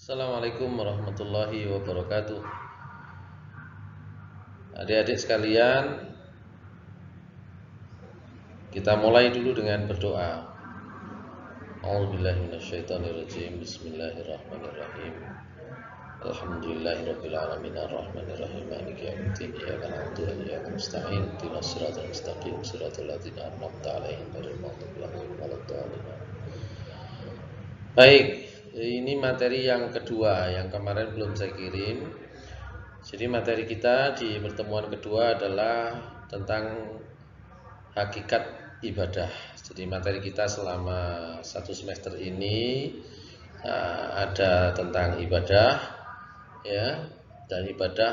Assalamualaikum warahmatullahi wabarakatuh. Adik-adik sekalian, kita mulai dulu dengan berdoa. A'udzubillahi minasyaitonirrajim. Bismillahirrahmanirrahim. Alhamdulillahirabbil alamin arrahmanir rahim maliki yaumiddin iyyaka na'budu wa iyyaka nasta'in ihdinas siratal mustaqim siratal ladzina an'amta 'alaihim ghairil maghdubi 'alaihim waladdallin. Baik, ini materi yang kedua yang kemarin belum saya kirim. Jadi materi kita di pertemuan kedua adalah tentang hakikat ibadah. Jadi materi kita selama satu semester ini ada tentang ibadah, ya, dan ibadah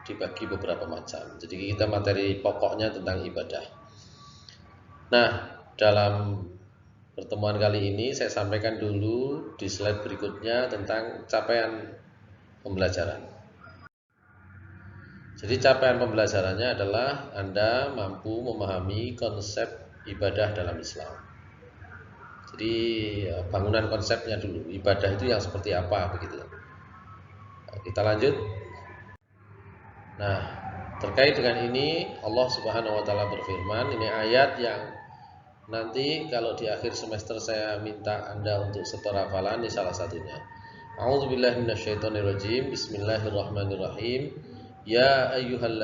dibagi beberapa macam. Jadi kita materi pokoknya tentang ibadah. Nah, dalam pertemuan kali ini saya sampaikan dulu di slide berikutnya tentang capaian pembelajaran. Jadi capaian pembelajarannya adalah Anda mampu memahami konsep ibadah dalam Islam. Jadi bangunan konsepnya dulu, ibadah itu yang seperti apa begitu. Nah, kita lanjut. Nah, terkait dengan ini Allah Subhanahu wa taala berfirman, ini ayat yang nanti kalau di akhir semester saya minta Anda untuk setor hafalan, ini salah satunya. A'udzubillahi minasyaitonirrajim. Bismillahirrahmanirrahim. Ya ayyuhan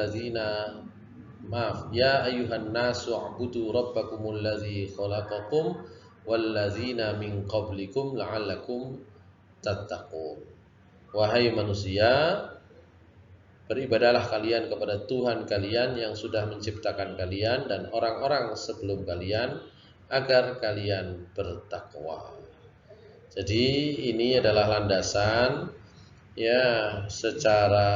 nasu a'budu rabbakumul ladzi khalaqakum wal ladzina min qablikum la'allakum tattaqun. Wahai manusia, beribadahlah kalian kepada Tuhan kalian yang sudah menciptakan kalian dan orang-orang sebelum kalian agar kalian bertakwa. Jadi ini adalah landasan, ya, secara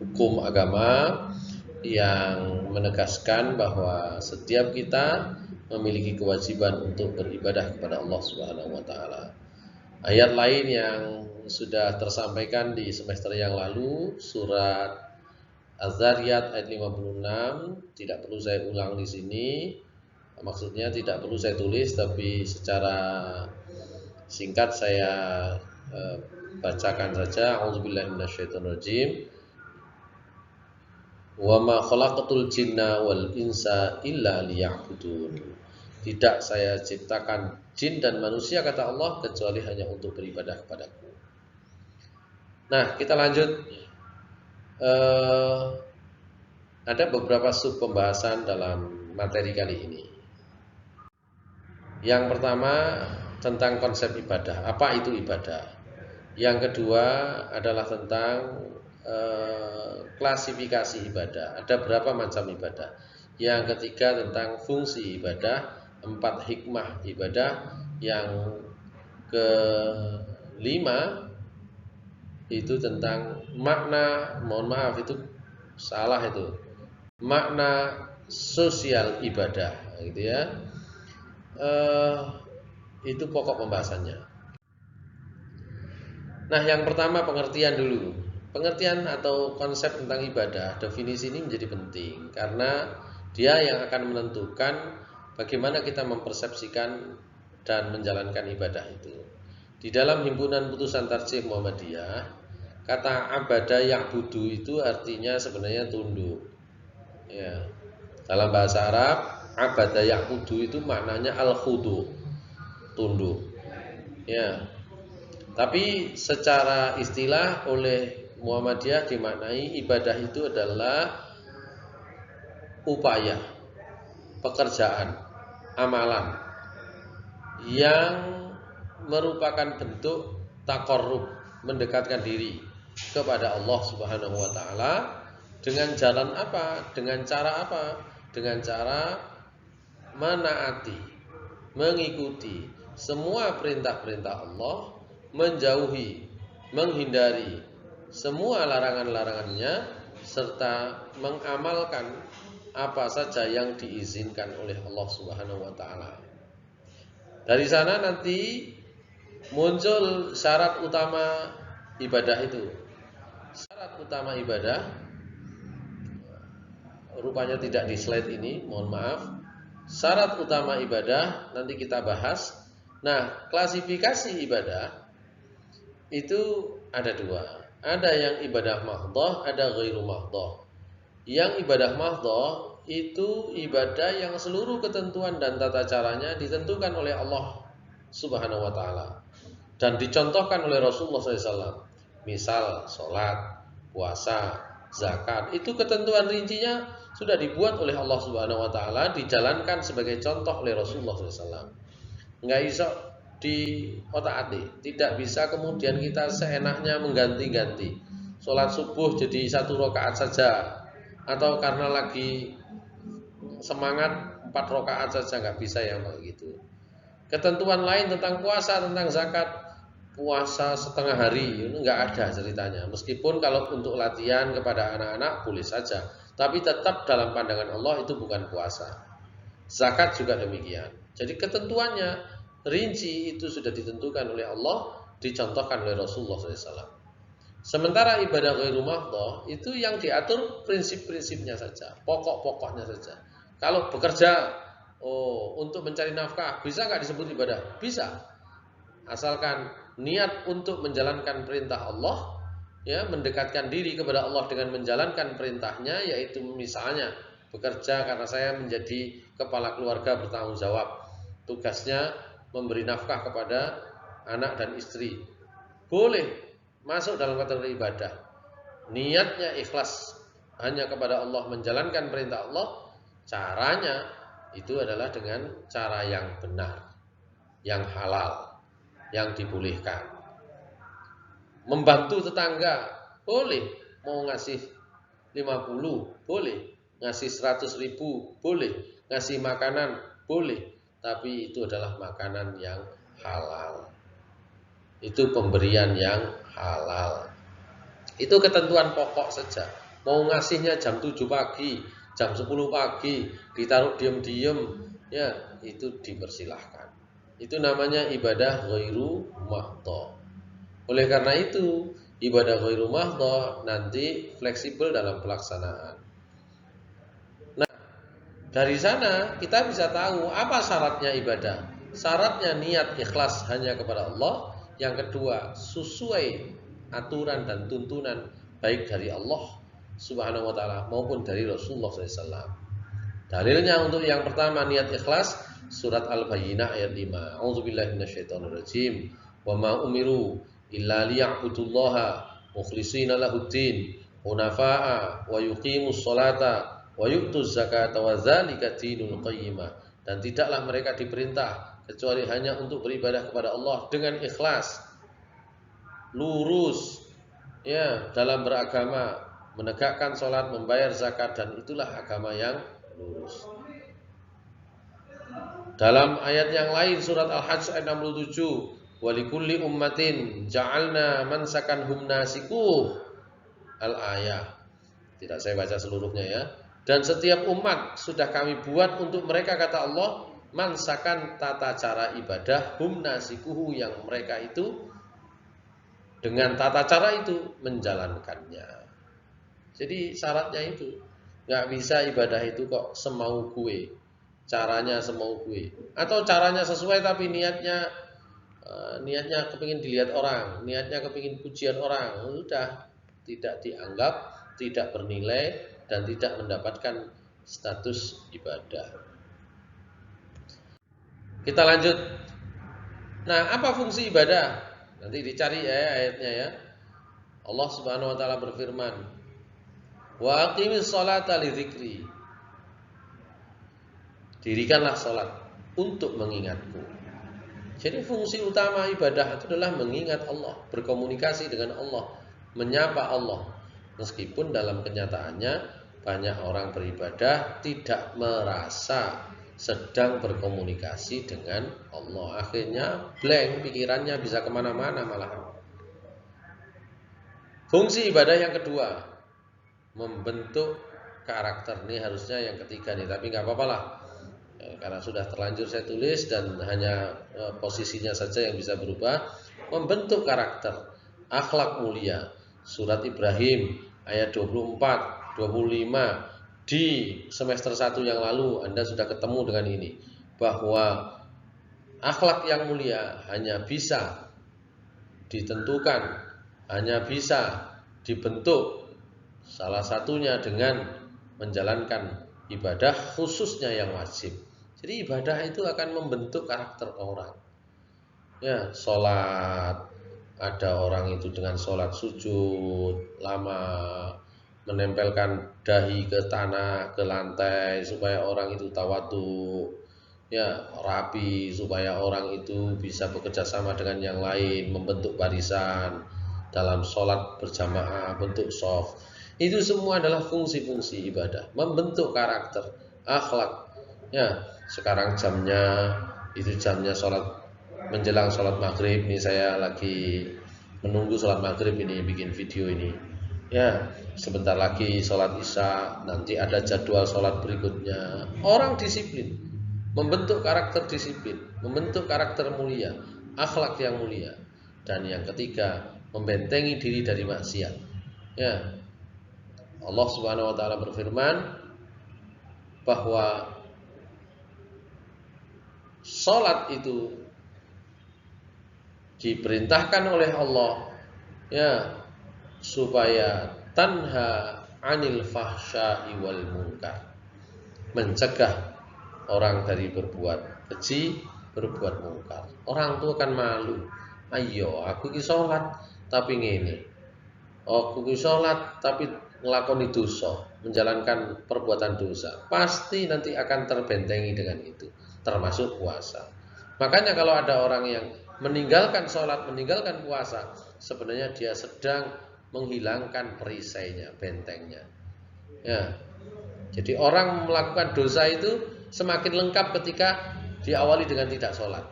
hukum agama yang menegaskan bahwa setiap kita memiliki kewajiban untuk beribadah kepada Allah Subhanahu wa taala. Ayat lain yang sudah tersampaikan di semester yang lalu, surat Az-Zariyat ayat 56, tidak perlu saya ulang di sini. Maksudnya tidak perlu saya tulis, tapi secara singkat saya bacakan saja. A'udzubillahi minasyaitonirrajim. Wa ma khalaqatul jinna wal insa illa liya'budun. Tidak saya ciptakan jin dan manusia, kata Allah, kecuali hanya untuk beribadah kepadaku. Nah, kita lanjut. Ada beberapa sub pembahasan dalam materi kali ini. Yang pertama tentang konsep ibadah. Apa itu ibadah? Yang kedua adalah tentang klasifikasi ibadah. Ada berapa macam ibadah? Yang ketiga tentang fungsi ibadah, 4 hikmah ibadah. Yang kelima itu tentang makna, mohon maaf itu salah itu, makna sosial ibadah, gitu ya. Itu pokok pembahasannya. Nah, yang pertama pengertian dulu. Pengertian atau konsep tentang ibadah, definisi ini menjadi penting karena dia yang akan menentukan bagaimana kita mempersepsikan dan menjalankan ibadah itu. Di dalam himpunan putusan tarjih Muhammadiyah, kata abada ya'budu itu artinya sebenarnya tunduk. Ya. Dalam bahasa Arab, abada ya'budu itu maknanya al-khudu, tunduk. Ya. Tapi secara istilah oleh Muhammadiyah dimaknai ibadah itu adalah upaya, pekerjaan, amalan yang merupakan bentuk taqarrub, mendekatkan diri kepada Allah Subhanahu wa taala dengan jalan apa? Dengan cara apa? Dengan cara menaati, mengikuti semua perintah-perintah Allah, menjauhi, menghindari semua larangan-larangannya, serta mengamalkan apa saja yang diizinkan oleh Allah Subhanahu wa taala. Dari sana nanti muncul syarat utama ibadah itu. Syarat utama ibadah rupanya tidak di slide ini, mohon maaf. Syarat utama ibadah nanti kita bahas Nah, klasifikasi ibadah itu ada dua. Ada yang ibadah mahdhah, ada ghairu mahdhah. Yang ibadah mahdhah itu ibadah yang seluruh ketentuan dan tata caranya ditentukan oleh Allah Subhanahu wa taala dan dicontohkan oleh Rasulullah SAW. Misal sholat, puasa, zakat, itu ketentuan rincinya sudah dibuat oleh Allah Subhanahu wa taala, dijalankan sebagai contoh oleh Rasulullah SAW. Nggak bisa di otak-atik, tidak bisa kemudian kita seenaknya mengganti-ganti. Sholat subuh jadi 1 rakaat saja, atau karena lagi semangat 4 rakaat saja, nggak bisa yang begitu. Ketentuan lain tentang puasa, tentang zakat, puasa setengah hari itu nggak ada ceritanya. Meskipun kalau untuk latihan kepada anak-anak boleh saja, tapi tetap dalam pandangan Allah itu bukan puasa. Zakat juga demikian. Jadi ketentuannya rinci itu sudah ditentukan oleh Allah, dicontohkan oleh Rasulullah SAW. Sementara ibadah ghairu mahdhah itu yang diatur prinsip-prinsipnya saja, pokok-pokoknya saja. Kalau bekerja, untuk mencari nafkah, bisa nggak disebut ibadah? Bisa, asalkan niat untuk menjalankan perintah Allah, ya, mendekatkan diri kepada Allah dengan menjalankan perintahnya, yaitu misalnya bekerja karena saya menjadi kepala keluarga bertanggung jawab, tugasnya memberi nafkah kepada anak dan istri, boleh masuk dalam kategori ibadah. Niatnya ikhlas hanya kepada Allah, menjalankan perintah Allah, caranya itu adalah dengan cara yang benar, yang halal, yang dibolehkan. Membantu tetangga boleh, mau ngasih 50 boleh, ngasih 100.000 boleh, ngasih makanan boleh, tapi itu adalah makanan yang halal. Itu pemberian yang halal. Itu ketentuan pokok saja. Mau ngasihnya jam 7 pagi, jam 10 pagi, ditaruh diam-diam, ya, itu dipersilahkan. Itu namanya ibadah ghairu mahdhah. Oleh karena itu, ibadah ghairu mahdhah nanti fleksibel dalam pelaksanaan. Nah, dari sana kita bisa tahu apa syaratnya ibadah. Syaratnya niat ikhlas hanya kepada Allah. Yang kedua, sesuai aturan dan tuntunan baik dari Allah Subhanahu wa taala maupun dari Rasulullah SAW. Dalilnya untuk yang pertama niat ikhlas, surat Al-Bayyinah ayat 5. A'udzubillahi minasyaitonirrajim. Wa ma umiru illa liya'budullaha mukhlishina lahuddin hunafa'a wa yuqimus sholata wa yu'tuz zakata wa dzalika dinul qayyimah. Dan tidaklah mereka diperintah kecuali hanya untuk beribadah kepada Allah dengan ikhlas, lurus, ya, dalam beragama, menegakkan sholat, membayar zakat, dan itulah agama yang lurus. Dalam ayat yang lain surat Al-Hajj ayat 67, walikulli ummatin ja'alna mansakanhum nasikuh, al-ayah. Tidak saya baca seluruhnya ya. Dan setiap umat sudah kami buat untuk mereka, kata Allah, mansakan tata cara ibadah, hum nasikuhu, yang mereka itu dengan tata cara itu menjalankannya. Jadi syaratnya itu nggak bisa ibadah itu kok semau gue, caranya semau gue, atau caranya sesuai tapi niatnya kepingin dilihat orang, niatnya kepingin pujian orang, udah tidak dianggap, tidak bernilai, dan tidak mendapatkan status ibadah. Kita lanjut. Nah, apa fungsi ibadah? Nanti dicari ya ayatnya ya. Allah Subhanahu wa taala berfirman, "Wa aqimis sholata lidzikri." Dirikanlah salat untuk mengingatku. Jadi fungsi utama ibadah itu adalah mengingat Allah, berkomunikasi dengan Allah, menyapa Allah. Meskipun dalam kenyataannya banyak orang beribadah tidak merasa sedang berkomunikasi dengan Allah. Akhirnya blank, pikirannya bisa kemana-mana malah. Fungsi ibadah yang kedua, membentuk karakter. Ini harusnya yang ketiga nih, tapi nggak apa-apa lah, karena sudah terlanjur saya tulis dan hanya posisinya saja yang bisa berubah. Membentuk karakter, akhlak mulia. Surat Ibrahim ayat 24, 25. Di semester 1 yang lalu Anda sudah ketemu dengan ini, bahwa akhlak yang mulia hanya bisa ditentukan, hanya bisa dibentuk salah satunya dengan menjalankan ibadah khususnya yang wajib. Jadi ibadah itu akan membentuk karakter orang. Ya, sholat, ada orang itu dengan sholat sujud lama, menempelkan dahi ke tanah, ke lantai supaya orang itu tawadhu, ya rapi, supaya orang itu bisa bekerja sama dengan yang lain, membentuk barisan dalam sholat berjamaah, bentuk shaf. Itu semua adalah fungsi-fungsi ibadah, membentuk karakter, akhlak. Ya, sekarang jamnya sholat menjelang sholat maghrib. Ini saya lagi menunggu sholat maghrib ini, bikin video ini. Ya, sebentar lagi sholat isya, nanti ada jadwal sholat berikutnya. Orang disiplin, membentuk karakter disiplin, membentuk karakter mulia, akhlak yang mulia. Dan yang ketiga, membentengi diri dari maksiat. Ya, Allah Subhanahu wa taala berfirman bahwa salat itu diperintahkan oleh Allah, ya, supaya tanha anil fahsya'i wal munkar, mencegah orang dari berbuat keji, berbuat mungkar. Orang tua kan malu. Ayo, aku ki salat tapi ngene. Aku ki salat tapi nglakoni dosa, menjalankan perbuatan dosa. Pasti nanti akan terbentengi dengan itu, termasuk puasa. Makanya kalau ada orang yang meninggalkan sholat, meninggalkan puasa, sebenarnya dia sedang menghilangkan perisainya, bentengnya. Ya, jadi orang melakukan dosa itu semakin lengkap ketika diawali dengan tidak sholat.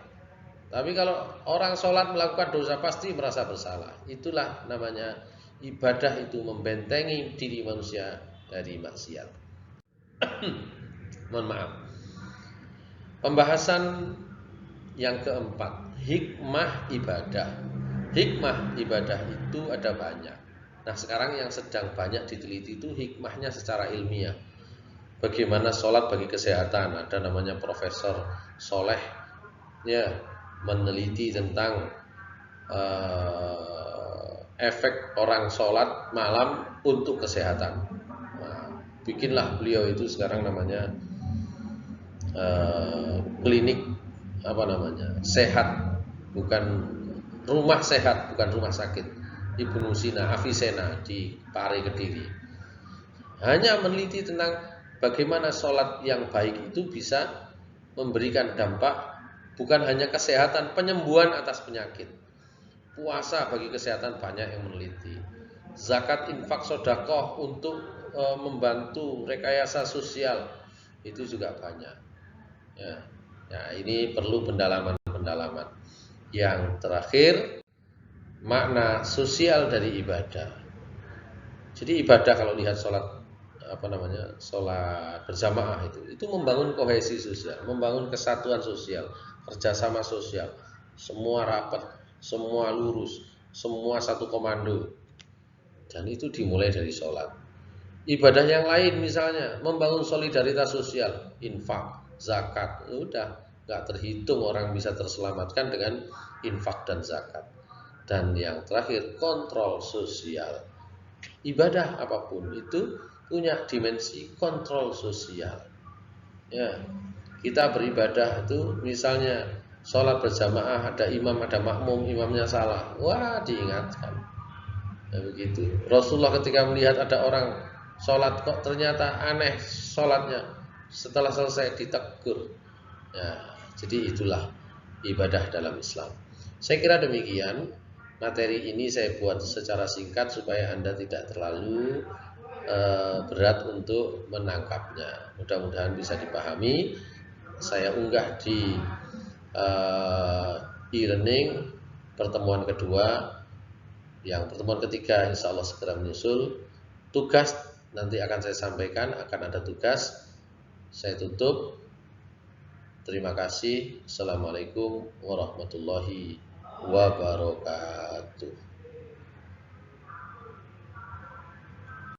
Tapi kalau orang sholat melakukan dosa pasti merasa bersalah. Itulah namanya ibadah itu membentengi diri manusia dari maksiat. Mohon maaf. Pembahasan yang keempat, hikmah ibadah. Hikmah ibadah itu ada banyak. Nah, sekarang yang sedang banyak diteliti itu hikmahnya secara ilmiah. Bagaimana sholat bagi kesehatan? Ada namanya Profesor Soleh, ya, meneliti tentang efek orang sholat malam untuk kesehatan. Nah, bikinlah beliau itu sekarang namanya klinik apa namanya, sehat, bukan rumah sehat, bukan rumah sakit, Ibnu Sina Avicenna di Pare Kediri. Hanya meneliti tentang bagaimana sholat yang baik itu bisa memberikan dampak bukan hanya kesehatan, penyembuhan atas penyakit. Puasa bagi kesehatan banyak yang meneliti. Zakat, infak, sedekah untuk membantu rekayasa sosial itu juga banyak. Ya. Nah, ini perlu pendalaman-pendalaman. Yang terakhir, makna sosial dari ibadah. Jadi ibadah kalau lihat sholat sholat berjamaah itu membangun kohesi sosial, membangun kesatuan sosial, kerjasama sosial, semua rapat, semua lurus, semua satu komando, dan itu dimulai dari sholat. Ibadah yang lain misalnya membangun solidaritas sosial, infak, zakat, udah nggak terhitung orang bisa terselamatkan dengan infak dan zakat. Dan yang terakhir, kontrol sosial. Ibadah apapun itu punya dimensi kontrol sosial. Ya, kita beribadah itu misalnya sholat berjamaah, ada imam, ada makmum, imamnya salah, wah diingatkan. Ya, begitu. Rasulullah ketika melihat ada orang sholat kok ternyata aneh sholatnya, setelah selesai ditegur. Ya, jadi itulah ibadah dalam Islam. Saya kira demikian. Materi ini saya buat secara singkat supaya Anda tidak terlalu berat untuk menangkapnya. Mudah-mudahan bisa dipahami. Saya unggah di e-learning pertemuan kedua. Yang pertemuan ketiga insya Allah segera menyusul. Tugas nanti akan saya sampaikan, akan ada tugas. Saya tutup. Terima kasih. Assalamualaikum warahmatullahi wabarakatuh.